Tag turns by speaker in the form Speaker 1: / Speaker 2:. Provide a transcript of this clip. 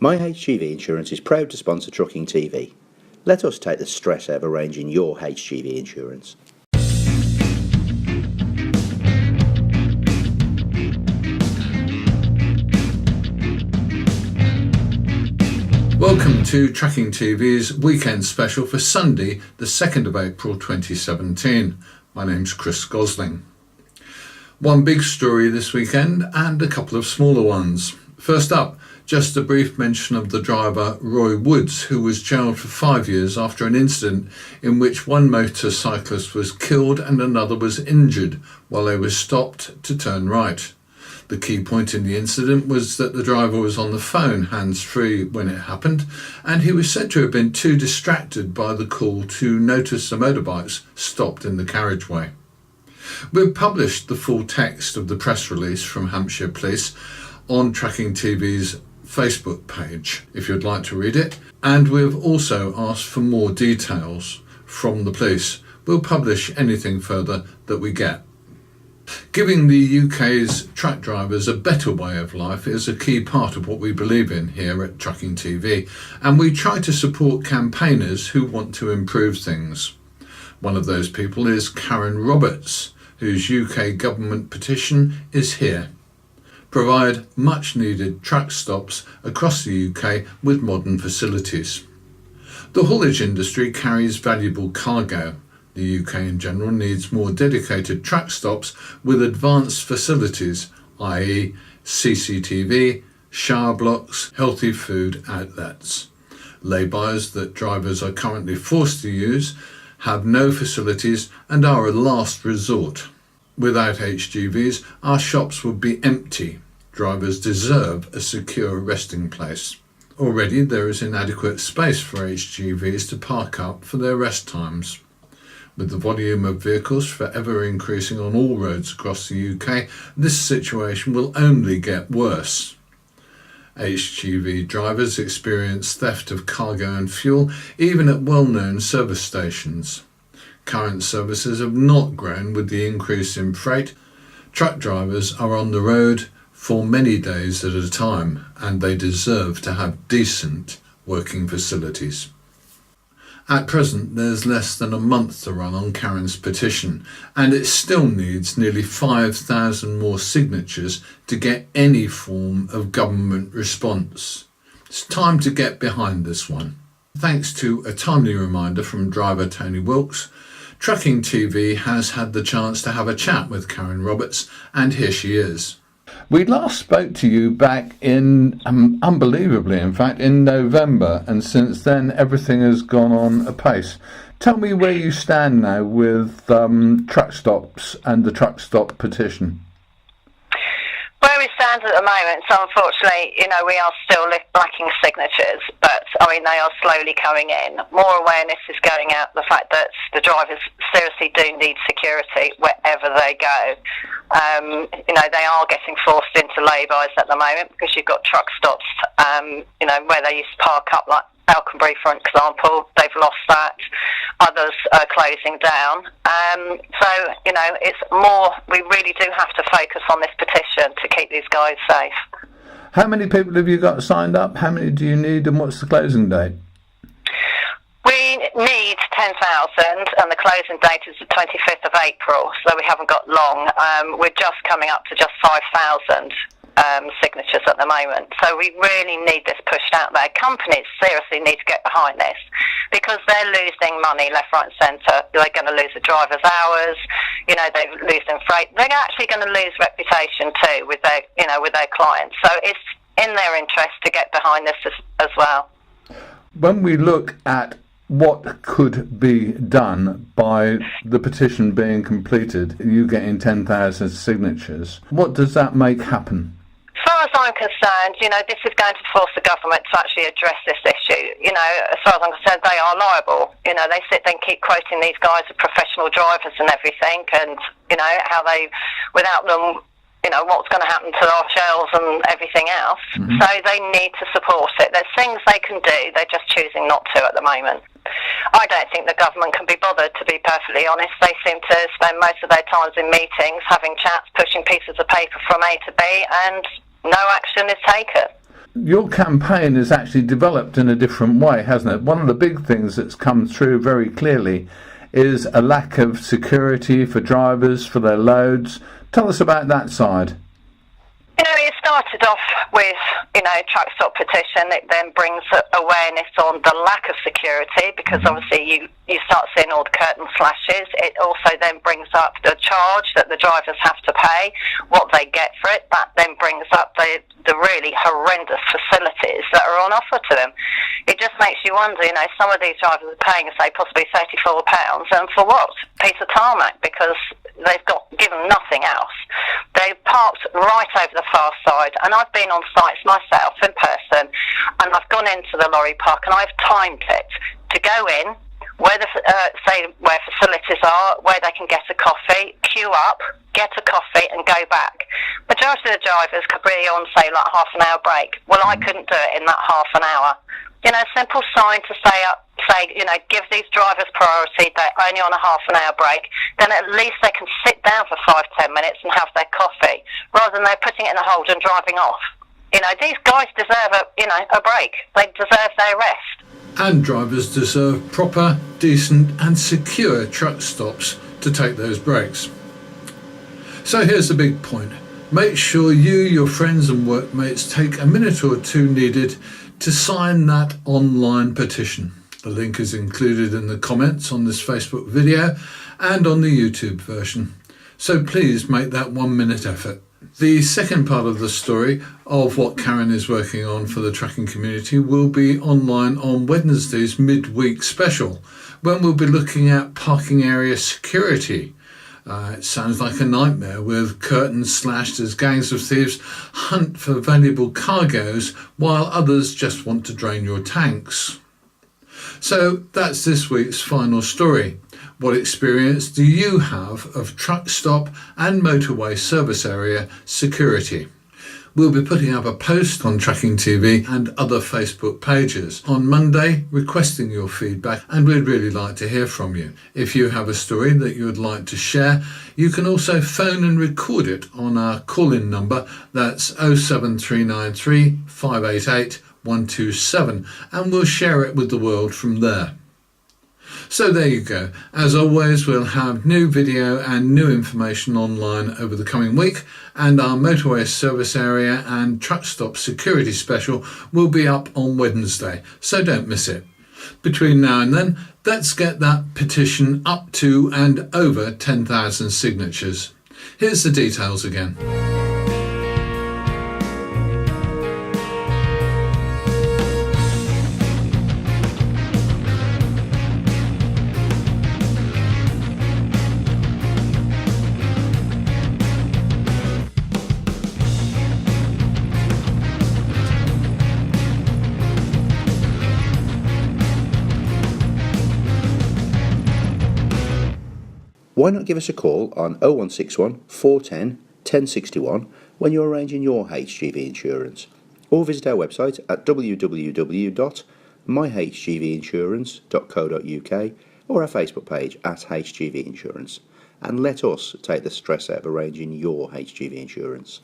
Speaker 1: My HGV Insurance is proud to sponsor Trucking TV. Let us take the stress out of arranging your HGV insurance.
Speaker 2: Welcome to Trucking TV's weekend special for Sunday, the 2nd of April 2017. My name's Chris Gosling. One big story this weekend and a couple of smaller ones. First up, just a brief mention of the driver Roy Woods, who was jailed for 5 years after an incident in which one motorcyclist was killed and another was injured while they were stopped to turn right. The key point in the incident was that the driver was on the phone, hands-free, when it happened, and he was said to have been too distracted by the call to notice the motorbikes stopped in the carriageway. We've published the full text of the press release from Hampshire Police on Trucking TV's Facebook page, if you'd like to read it, and we've also asked for more details from the police. We'll publish anything further that we get. Giving the UK's truck drivers a better way of life is a key part of what we believe in here at Trucking TV, and we try to support campaigners who want to improve things. One of those people is Karen Roberts, whose UK government petition is here. Provide much needed truck stops across the UK with modern facilities. The haulage industry carries valuable cargo. The UK in general needs more dedicated truck stops with advanced facilities, i.e. CCTV, shower blocks, healthy food outlets. Lay-bys that drivers are currently forced to use have no facilities and are a last resort. Without HGVs, our shops would be empty. Drivers deserve a secure resting place. Already there is inadequate space for HGVs to park up for their rest times. With the volume of vehicles forever increasing on all roads across the UK, this situation will only get worse. HGV drivers experience theft of cargo and fuel, even at well-known service stations. Current services have not grown with the increase in freight. Truck drivers are on the road for many days at a time, and they deserve to have decent working facilities. At present, there's less than a month to run on Karen's petition, and it still needs nearly 5,000 more signatures to get any form of government response. It's time to get behind this one. Thanks to a timely reminder from driver Tony Wilkes, Trucking TV has had the chance to have a chat with Karen Roberts, and here she is. We last spoke to you back in, unbelievably in fact, in November, and since then everything has gone on apace. Tell me where you stand now with truck stops and the Truckstop petition.
Speaker 3: Where we stand at the moment, so unfortunately, we are still lacking signatures, but they are slowly coming in. More awareness is going out, the fact that the drivers seriously do need security wherever they go. They are getting forced into lay-bys at the moment because you've got truck stops, where they used to park up, like Alconbury, for example. They've lost that. Others are closing down. It's more, we really do have to focus on this petition to keep these guys safe.
Speaker 2: How many people have you got signed up? How many do you need, and what's the closing date?
Speaker 3: We need 10,000, and the closing date is the 25th of April, so we haven't got long. We're just coming up to just 5,000 signatures at the moment, so we really need this pushed out there. Companies seriously need to get behind this because they're losing money left, right and centre. They're going to lose the driver's hours, they're losing freight. They're actually going to lose reputation too with their clients, so it's in their interest to get behind this as well.
Speaker 2: When we look at what could be done by the petition being completed, you getting 10,000 signatures, what does that make happen?
Speaker 3: As far as I'm concerned, this is going to force the government to actually address this issue. As far as I'm concerned, they are liable. They sit there and keep quoting these guys as professional drivers and everything, and, how they, without them, what's going to happen to our shelves and everything else. Mm-hmm. So they need to support it. There's things they can do, they're just choosing not to at the moment. I don't think the government can be bothered, to be perfectly honest. They seem to spend most of their times in meetings, having chats, pushing pieces of paper from A to B, and no action is taken.
Speaker 2: your campaign has actually developed in a different way, hasn't it? One of the big things that's come through very clearly is a lack of security for drivers, for their loads. Tell us about that side.
Speaker 3: It started off with, Truckstop petition. It then brings awareness on the lack of security, because obviously you start seeing all the curtain slashes. It also then brings up the charge that the drivers have to pay, what they get for it. That then brings up the really horrendous facilities that are on offer to them. It just makes you wonder, some of these drivers are paying, say, possibly £34, and for what? Piece of tarmac, because they've got given nothing else. They parked right over the far side, and I've been on sites myself in person, and I've gone into the lorry park and I've timed it to go in where where facilities are, where they can get a coffee, queue up, get a coffee and go back. Majority of the drivers could be on, say, like half an hour break. Well, I couldn't do it in that half an hour. A simple sign to say, give these drivers priority, they're only on a half an hour break, then at least they can sit down for 5-10 minutes and have their coffee, rather than they're putting it in a hold and driving off. These guys deserve a break. They deserve their rest.
Speaker 2: And drivers deserve proper, decent and secure truck stops to take those breaks. So here's the big point. Make sure you, your friends and workmates take a minute or two needed to sign that online petition. The link is included in the comments on this Facebook video and on the YouTube version. So please make that 1 minute effort. The second part of the story of what Karen is working on for the trucking community will be online on Wednesday's midweek special, when we'll be looking at parking area security. It sounds like a nightmare, with curtains slashed as gangs of thieves hunt for valuable cargoes while others just want to drain your tanks. So that's this week's final story. What experience do you have of truck stop and motorway service area security? We'll be putting up a post on Trucking TV and other Facebook pages on Monday requesting your feedback, and we'd really like to hear from you. If you have a story that you would like to share, you can also phone and record it on our call-in number. That's 07393 588 127, and we'll share it with the world from there. So there you go. As always, we'll have new video and new information online over the coming week, and our motorway service area and truck stop security special will be up on Wednesday, so don't miss it. Between now and then, let's get that petition up to and over 10,000 signatures. Here's the details again.
Speaker 1: Why not give us a call on 0161 410 1061 when you're arranging your HGV insurance, or visit our website at www.myhgvinsurance.co.uk or our Facebook page at HGV Insurance, and let us take the stress out of arranging your HGV insurance.